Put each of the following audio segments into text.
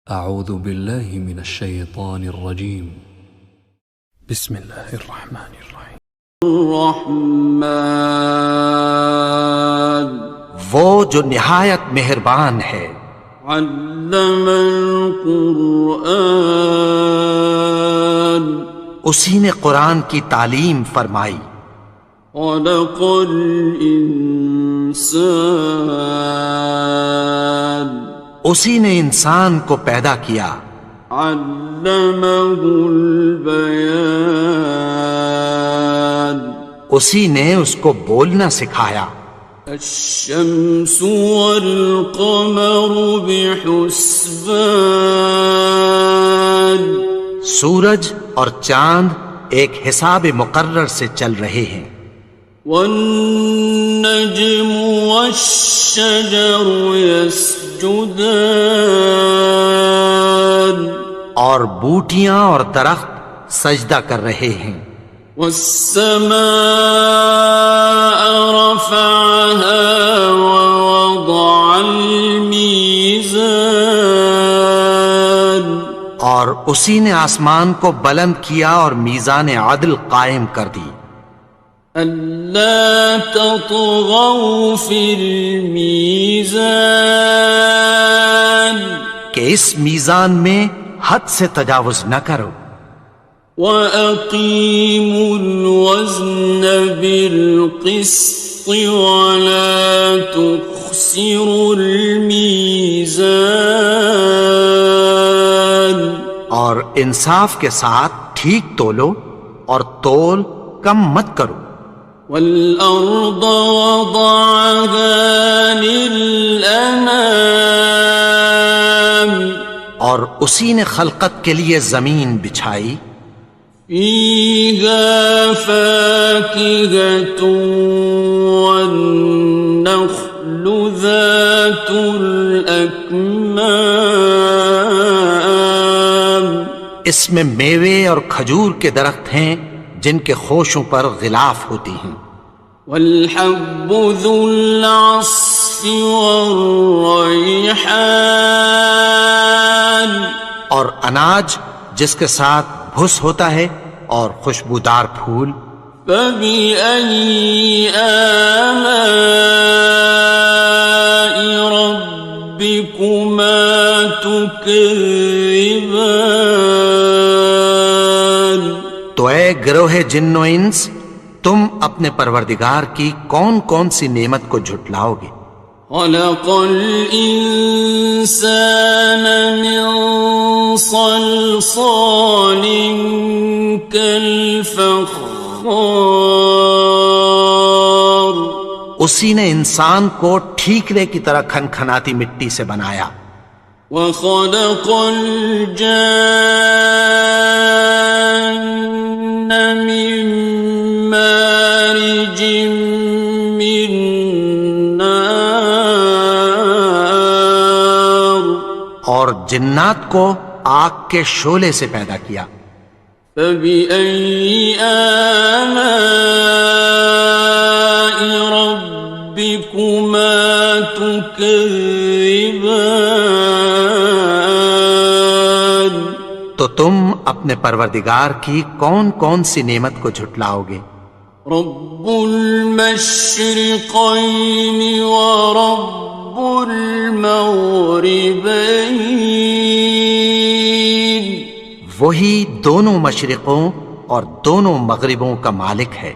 أعوذ بالله من الشيطان الرجيم. بسم الله الرحمن الرحيم. الرحمن وہ جو نہایت مہربان ہے، علم القرآن اسی نے قرآن کی تعلیم فرمائی، خلق الانسان اسی نے انسان کو پیدا کیا، علمہ البیان اسی نے اس کو بولنا سکھایا، الشمس والقمر بحسبان سورج اور چاند ایک حساب مقرر سے چل رہے ہیں، والنجم والشجر يسجدان اور بوٹیاں اور درخت سجدہ کر رہے ہیں، والسماء رفعها ووضع الميزان اور اسی نے آسمان کو بلند کیا اور میزان عدل قائم کر دی، ألا تطغوا في الميزان کہ اس میزان میں حد سے تجاوز نہ کرو، وَأَقِيمُوا الْوَزْنَ بِالْقِسْطِ وَلَا تُخْسِرُوا الْمِيزَانَ اور انصاف کے ساتھ ٹھیک تولو اور تول کم مت کرو، وَالْأَرْضَ وَضَعَهَا لِلْأَنَامِ اور اسی نے خلقت کے لیے زمین بچھائی، فِيهَا فَاكِهَةٌ وَالنَّخْلُ ذَاتُ الْأَكْمَامِ اس میں میوے اور کھجور کے درخت ہیں جن کے خوشوں پر غلاف ہوتی ہیں، وَالْحَبُّ ذُو الْعَصْفِ وَالرَّيْحَانِ اور اناج جس کے ساتھ بھس ہوتا ہے اور خوشبودار پھول، فَبِأَيِّ آلَاءِ رَبِّكُمَا تُكَذِّبَانِ تو اے گروہ جن و انس، تم اپنے پروردگار کی کون کون سی نعمت کو جھٹلاؤ گے؟ خَلَقَ الْإِنسَانَ مِنْ صَلْصَالٍ كَالْفَخَّارِ اسی نے انسان کو ٹھیکرے کی طرح کھنکھناتی مٹی سے بنایا، وَخَلَقَ الْجَانَّ مِن مَّارِجٍ مِّن نَّارٍ اور جنات کو آگ کے شعلے سے پیدا کیا، فَبِأَيِّ آلَاءِ رَبِّكُمَا تُكَذِّبَانِ تو تم اپنے پروردگار کی کون کون سی نعمت کو جھٹلاؤ گے؟ رب المشرقين ورب المغربين وہی دونوں مشرقوں اور دونوں مغربوں کا مالک ہے،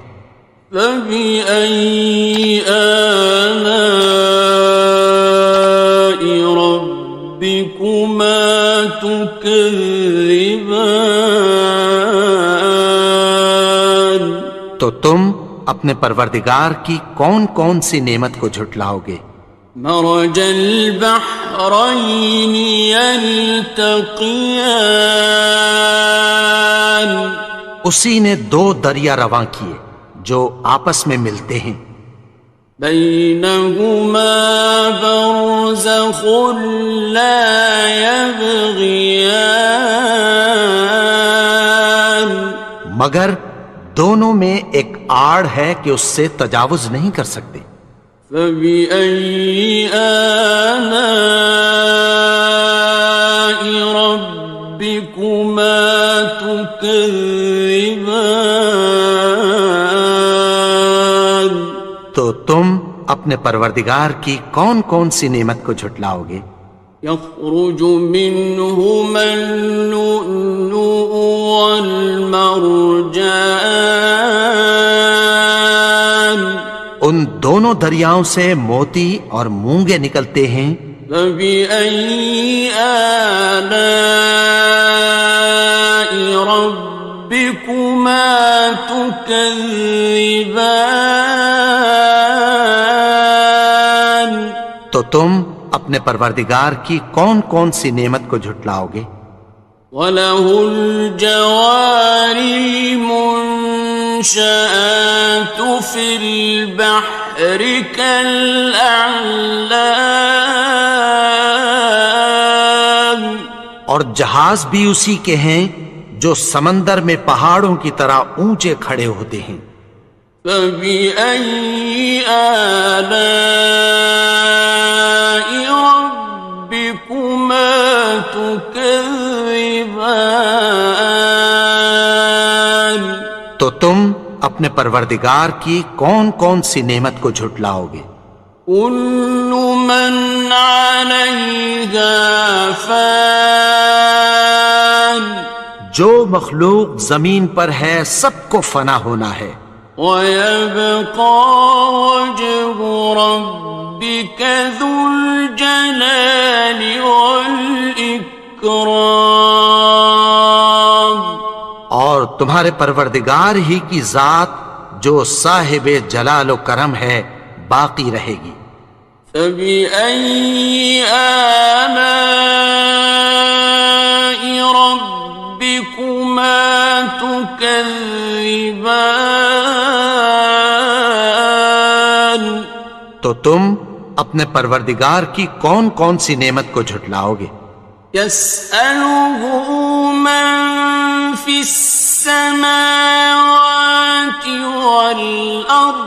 فبأي آلاء ربكما تكذبان تو تم اپنے پروردگار کی کون کون سی نعمت کو جھٹلاؤ گے؟ مرج البحرين يلتقيان اسی نے دو دریا رواں کیے جو آپس میں ملتے ہیں، بينهما برزخ لا يبغيان مگر دونوں میں ایک آڑ ہے کہ اس سے تجاوز نہیں کر سکتے، فبأي آلاء تكذبان تو تم اپنے پروردگار کی کون کون سی نعمت کو جھٹلاؤ گے؟ يخرج منهما اللؤلؤ والمرجان ان دونوں دریاؤں سے موتی اور مونگے نکلتے ہیں، فبأي آلاء ربكما تكذبان تو تم اپنے پروردگار کی کون کون سی نعمت کو جھٹلاؤ گے؟ وَلَهُ الْجَوَارِ الْمُنشَآتُ فِي الْبَحْرِ كَالْأَعْلَامِ اور جہاز بھی اسی کے ہیں جو سمندر میں پہاڑوں کی طرح اونچے کھڑے ہوتے ہیں۔ فَبِأَيِّ آلَاءِ رَبِّكُمَا تُكَذِّبَانِ تو تم اپنے پروردگار کی کون کون سی نعمت کو جھٹلاؤ گے؟ كُلُّ مَنْ عَلَيْهَا فَانٍ جو مخلوق زمین پر ہے سب کو فنا ہونا ہے، وَيَبْقَى وَجْهُ رَبِّكَ ذُو الْجَلَالِ وَالْإِكْرَامِ اور تمہارے پروردگار ہی کی ذات جو صاحب جلال و کرم ہے باقی رہے گی۔ فَبِأَيِّ آلَاءِ رَبِّكُمَا تُكَذِّبَانِ تو تم اپنے پروردگار کی کون کون سی نعمت کو جھٹلاؤ گے؟ يَسْأَلُهُ مَن فِي السَّمَاوَاتِ وَالْأَرْضِ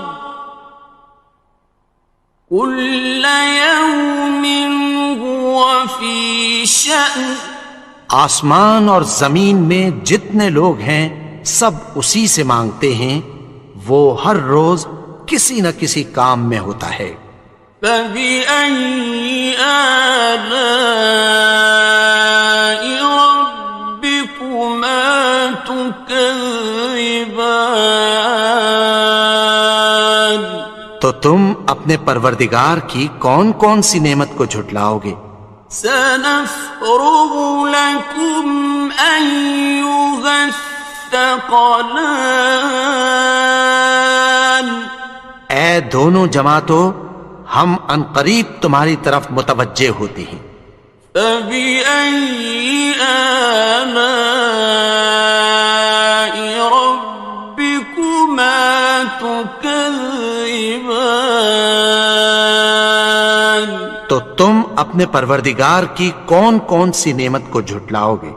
كُلَّ يَوْمٍ هُوَ فِي شَأْنٍ آسمان اور زمین میں جتنے لوگ ہیں سب اسی سے مانگتے ہیں، وہ ہر روز کسی نہ کسی کام میں ہوتا ہے۔ فَبِأَيِّ آلَاءِ رَبِّكُمَا تُكَذِّبَانِ تو تم اپنے پروردگار کی کون کون سی نعمت کو جھٹلاؤ گے؟ سَنَفْرُغُ لَكُمْ أَيُّهَ الثَّقَلَانِ اے دونوں جماعتوں، ہم عنقریب تمہاری طرف متوجہ ہوتے ہیں۔ فَبِأَيِّ آلَاءِ رَبِّكُمَا تُكَذِّبَانِ تو تم اپنے پروردگار کی کون کون سی نعمت کو جھٹلاؤ گے؟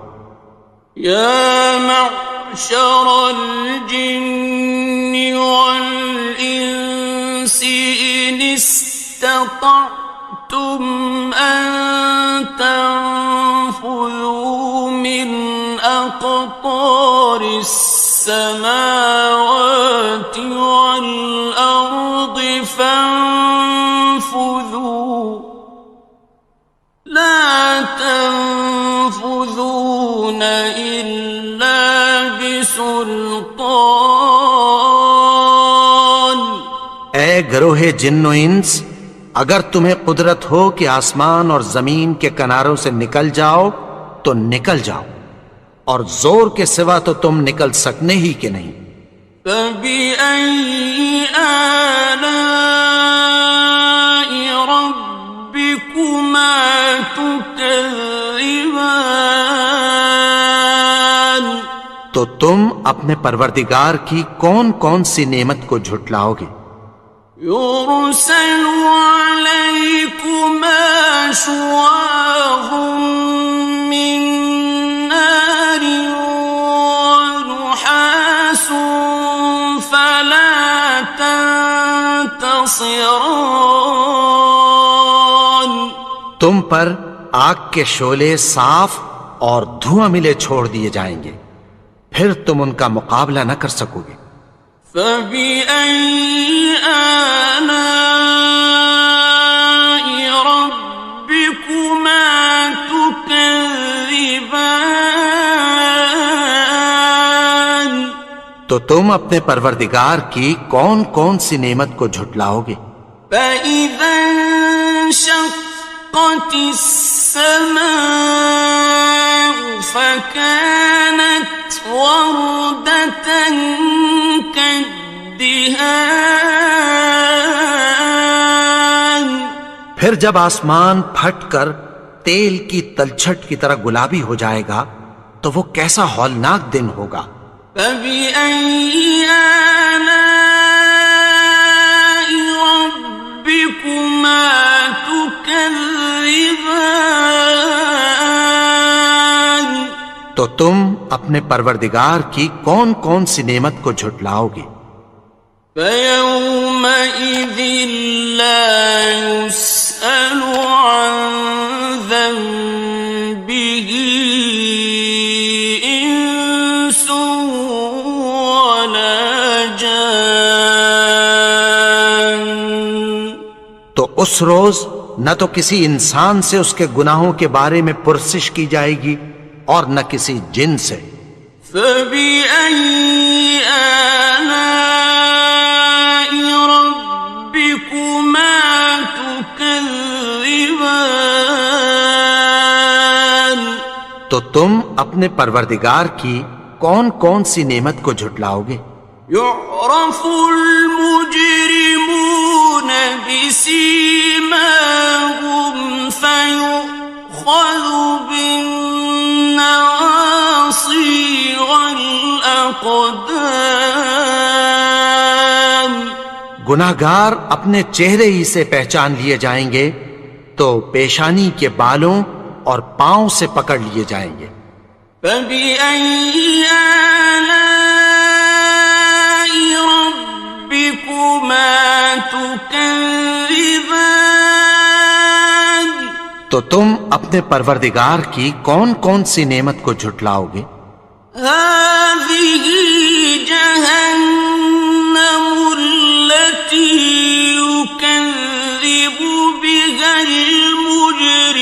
يَا مَعْشَرَ الْجِنِّ وَالْإِنسِ إِنِ اسْتَطَعْتُمْ أَن تَنفُذُوا مِنْ أَقْطَارِ السَّمَاوَاتِ وَالْأَرْضِ فَانفُذُوا لَا تَنفُذُونَ إِلَّا بِسُلْطَانٍ اے گروہ جن و انس، اگر تمہیں قدرت ہو کہ آسمان اور زمین کے کناروں سے نکل جاؤ تو نکل جاؤ، اور زور کے سوا تو تم نکل سکنے ہی کہ نہیں۔ فَبِأَيِّ آلَاءِ رَبِّكُمَا تُكَذِّبَانِ تو تم اپنے پروردگار کی کون کون سی نعمت کو جھٹلاؤ گے؟ يُرْسَلُ عَلَيْكُمَا شُوَاظٌ مِّن نَّارٍ وَنُحَاسٌ فَلَا تَنتَصِرَانِ تم پر آگ کے شعلے صاف اور دھواں ملے چھوڑ دیے جائیں گے، پھر تم ان کا مقابلہ نہ کر سکو گے۔ فَبِأَيِّ آلَاءِ رَبِّكُمَا تُكَذِّبَانِ، تو تم اپنے پروردگار کی کون کون سی نعمت کو جھٹلاؤ گے؟ فَإِذَا انشَقَّتِ السَّمَاءُ فَكَانَتْ وَرْدَةً كَالدِّهَانِ، پھر جب آسمان پھٹ کر تیل کی تلچھٹ کی طرح گلابی ہو جائے گا تو وہ کیسا ہولناک دن ہوگا۔ فَبِأَيِّ آلَاءِ رَبِّكُمَا تُكَذِّبَانِ، تو تم اپنے پروردگار کی کون کون سی نعمت کو جھٹلاؤ گے؟ فَيَوْمَئِذٍ لَا يُسْأَلُ عَنْ ذَنبِهِ إِنسٌ وَلَا جَانٌ، تو اس روز نہ تو کسی انسان سے اس کے گناہوں کے بارے میں پرسش کی جائے گی اور نہ کسی جن سے۔ فَبِأَيِّ آلَاءِ رَبِّكُمَا تُكَذِّبَانِ، تو تم اپنے پروردگار کی کون کون سی نعمت کو جھٹلاؤ گے؟ يُعْرَفُ الْمُجْرِمُونَ بِسِيمَاهُمْ فَيُؤْخَذُ بِالنَّوَاصِي وَالْأَقْدَامِ، گناہگار اپنے چہرے ہی سے پہچان لیے جائیں گے تو پیشانی کے بالوں اور پاؤں سے پکڑ لیے جائیں گے۔ فَبِأَيِّ آلَاءِ رَبِّكُمَا تُكَذِّبَانِ، تو تم اپنے پروردگار کی کون کون سی نعمت کو جھٹلاؤ گے؟ هَٰذِهِ جَهَنَّمُ الَّتِي يُكَذِّبُ بِهَا الْمُجْرِمُونَ،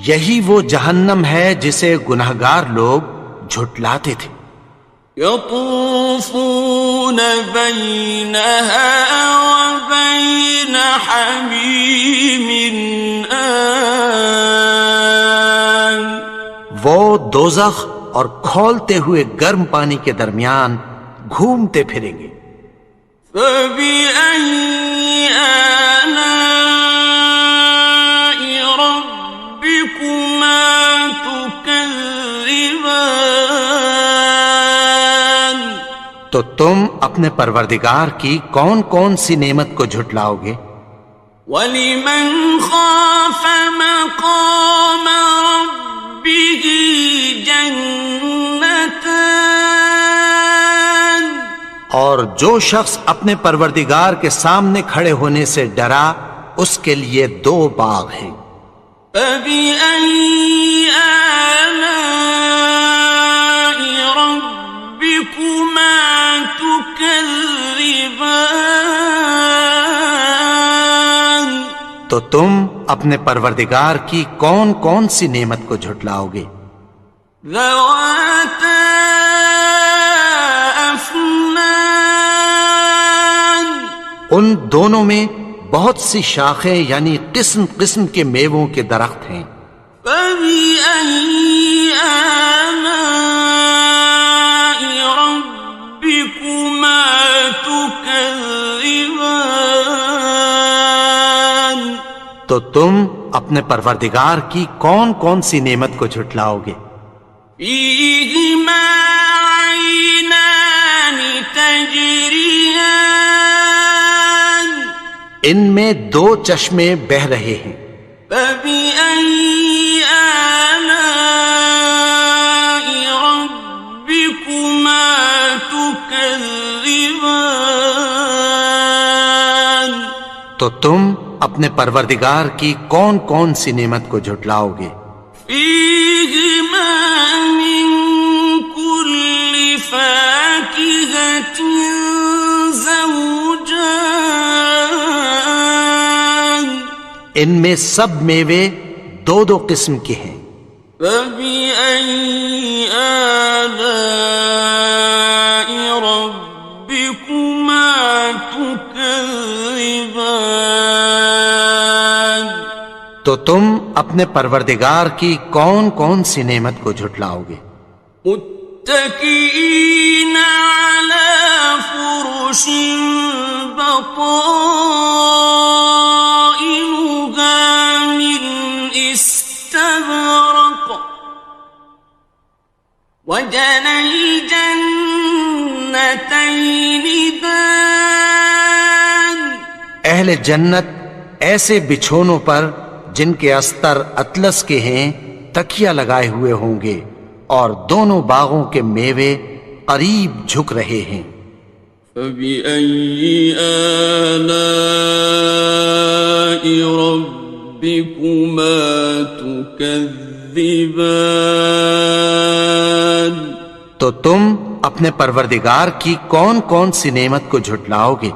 یہی وہ جہنم ہے جسے گناہگار لوگ جھٹلاتے تھے۔ يَطُوفُونَ بَيْنَهَا وَبَيْنَ حَمِيمٍ آنٍ، وہ دوزخ اور کھولتے ہوئے گرم پانی کے درمیان گھومتے پھریں گے۔ فَبِأَيِّ آلَاءِ رَبِّكُمَا تُكَذِّبَانِ، تو تم اپنے پروردگار کی کون کون سی نعمت کو جھٹلاؤ گے؟ وَلِمَنْ خَافَ مَقَامَ رَبِّهِ جَنَّتَانِ، اور جو شخص اپنے پروردگار کے سامنے کھڑے ہونے سے ڈرا اس کے لیے دو باغ ہیں۔ فَبِأَيِّ آلَاءِ رَبِّكُمَا تُكَذِّبَانِ، تو تم اپنے پروردگار کی کون کون سی نعمت کو جھٹلاؤ گے؟ ذَوَاتَا أَفْنَانٍ، ان دونوں میں بہت سی شاخیں یعنی قسم قسم کے میووں کے درخت ہیں۔ فَبِأَيِّ آلَاءِ رَبِّكُمَا تُكَذِّبَانِ، تو تم اپنے پروردگار کی کون کون سی نعمت کو جھٹلاؤ گے؟ فِيهِمَا عَيْنَانِ تَجْرِيَانِ، ان میں دو چشمے بہہ رہے ہیں۔ فَبِأَيِّ آلَاءِ رَبِّكُمَا تُكَذِّبَانِ، تو تم اپنے پروردگار کی کون کون سی نعمت کو جھٹلاؤ گے؟ فِيهِمَا من كل فاكهة زوجان ان میں سب میوے دو دو قسم کے ہیں. فبأي آلاء ربكما تكذبان تو تم اپنے پروردگار کی کون کون سی نعمت کو جھٹلاؤ گے؟ متكئين على فرش بطائنها من استبرق وجنى الجنتين دان اہل جنت ایسے بچھونوں پر جن کے استر اطلس کے ہیں تکیہ لگائے ہوئے ہوں گے، اور دونوں باغوں کے میوے قریب جھک رہے ہیں. فبأي آلاء ربكما تكذبان تو تم اپنے پروردگار کی کون کون سی نعمت کو جھٹلاؤ گے؟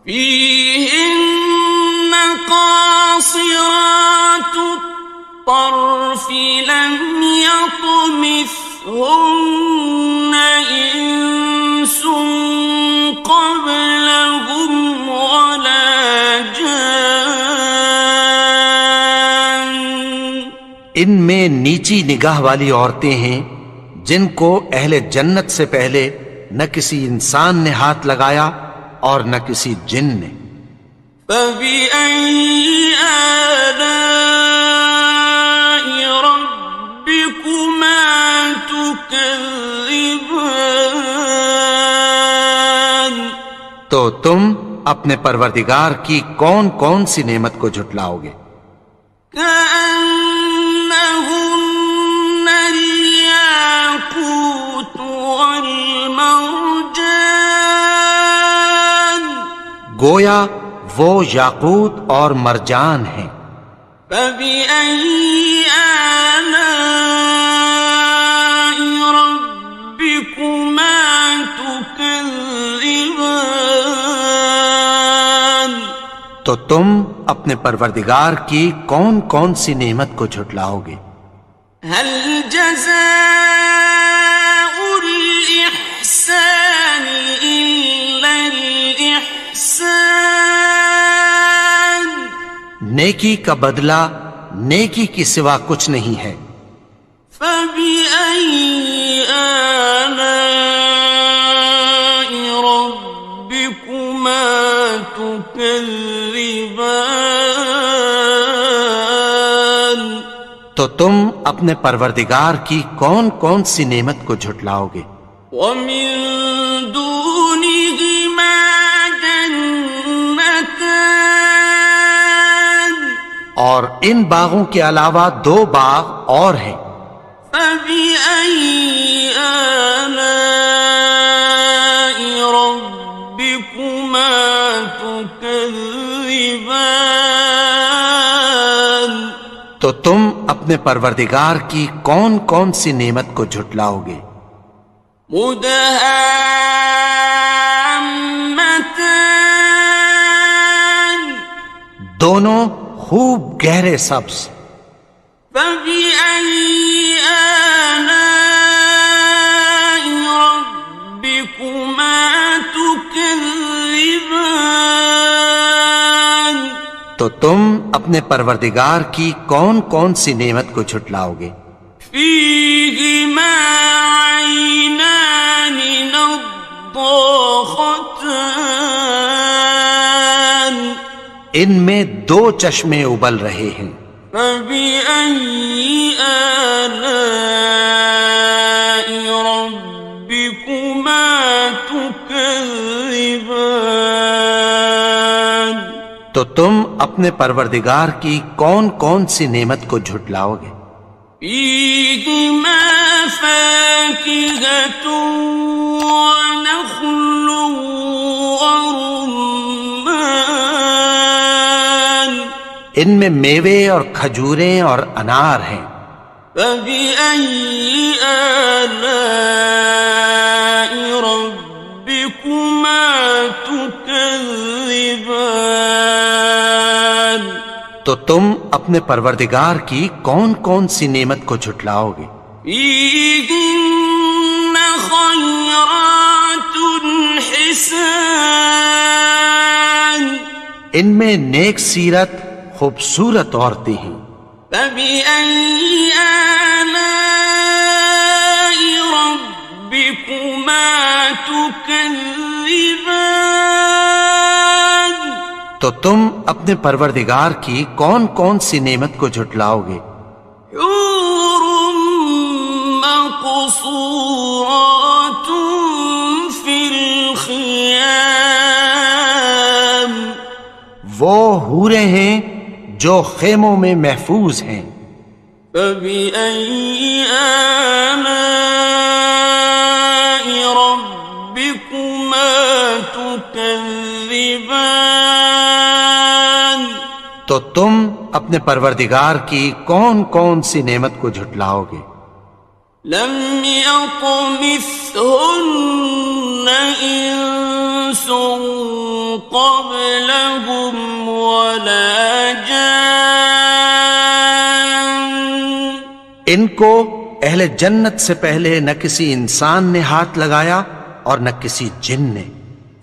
فيهن قاصرات الطرف لم يطمثهن إنس قبلهم ولا جان ان میں نیچی نگاہ والی عورتیں ہیں جن کو اہل جنت سے پہلے نہ کسی انسان نے ہاتھ لگایا اور نہ کسی جن نے. فبأي آلاء ربكما تكذبان تو تم اپنے پروردگار کی کون کون سی نعمت کو جھٹلاؤ گے؟ كأنهن الياقوت والمرجان گویا وہ یاقوت اور مرجان ہیں. فبأي آلاء ربكما تكذبان تو تم اپنے پروردگار کی کون کون سی نعمت کو جھٹلاؤ گے؟ هل جزاء الإحسان إلا الإحسان نیکی کا بدلہ نیکی کی سوا کچھ نہیں ہے. فبأي آلاء ربكما تكذبان تو تم اپنے پروردگار کی کون کون سی نعمت کو جھٹلاؤ گے؟ ومن دونهما جنتان اور ان باغوں کے علاوہ دو باغ اور ہیں. فبأي آلاء ربكما تكذبان تو تم اپنے پروردگار کی کون کون سی نعمت کو جھٹلاؤ گے؟ مدهامتان دونوں خوب گہرے سبز. فبأي آلاء ربكما تكذبان تو تم اپنے پروردگار کی کون کون سی نعمت کو جھٹلاؤ گے؟ فيهما عينان نضاختان ان میں دو چشمے ابل رہے ہیں. فبأي آلاء ربكما تكذبان تو تم اپنے پروردگار کی کون کون سی نعمت کو جھٹلاؤ گے؟ فيهما فاكهة ونخل ورمان ان میں میوے اور کھجوریں اور انار ہیں. فبأي آلاء ربكما تكذبان؟ تو تم اپنے پروردگار کی کون کون سی نعمت کو جھٹلاؤ گے؟ فیہن خیرات حسان، ان میں نیک سیرت خوبصورت عورتیں ہیں۔ فبأي آلاء ربكما تكذبان؟ تو تم اپنے پروردگار کی کون کون سی نعمت کو جھٹلاؤ گے؟ حور مقصورات فی الخیام، وہ حوریں ہیں جو خیموں میں محفوظ ہیں۔ فبأي آلاء ربكما تكذبان؟ تو تم اپنے پروردگار کی کون کون سی نعمت کو جھٹلاؤ گے؟ لم يطمثهن انس قبلهم ولا جان، ان کو اہل جنت سے پہلے نہ کسی انسان نے ہاتھ لگایا اور نہ کسی جن نے۔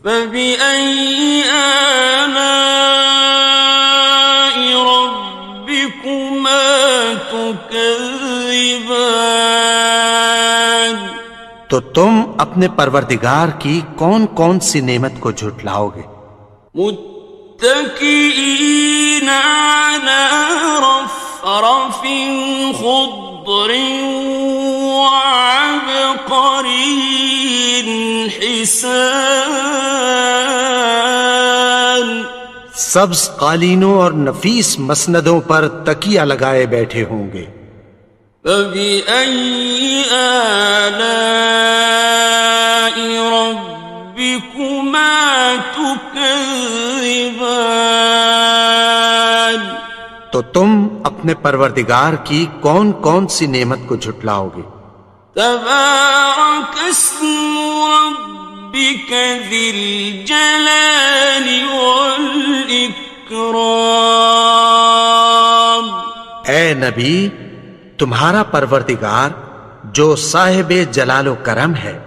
فبأي آلاء ربكما تكذبان؟ تو تم اپنے پروردگار کی کون کون سی نعمت کو جھٹلاؤ گے؟ متكئين على رفرف خضر وعبقري حسان، سبز قالینوں اور نفیس مسندوں پر تکیہ لگائے بیٹھے ہوں گے۔ فبأي آلاء ربكما تكذبان؟ تو تم اپنے پروردگار کی کون کون سی نعمت کو جھٹلاؤ گے؟ تبارك اسم ربك ذي الجلال والإكرام۔ اے نبی، تمہارا پروردگار جو صاحب جلال و کرم ہے،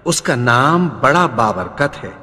اس کا نام بڑا بابرکت ہے۔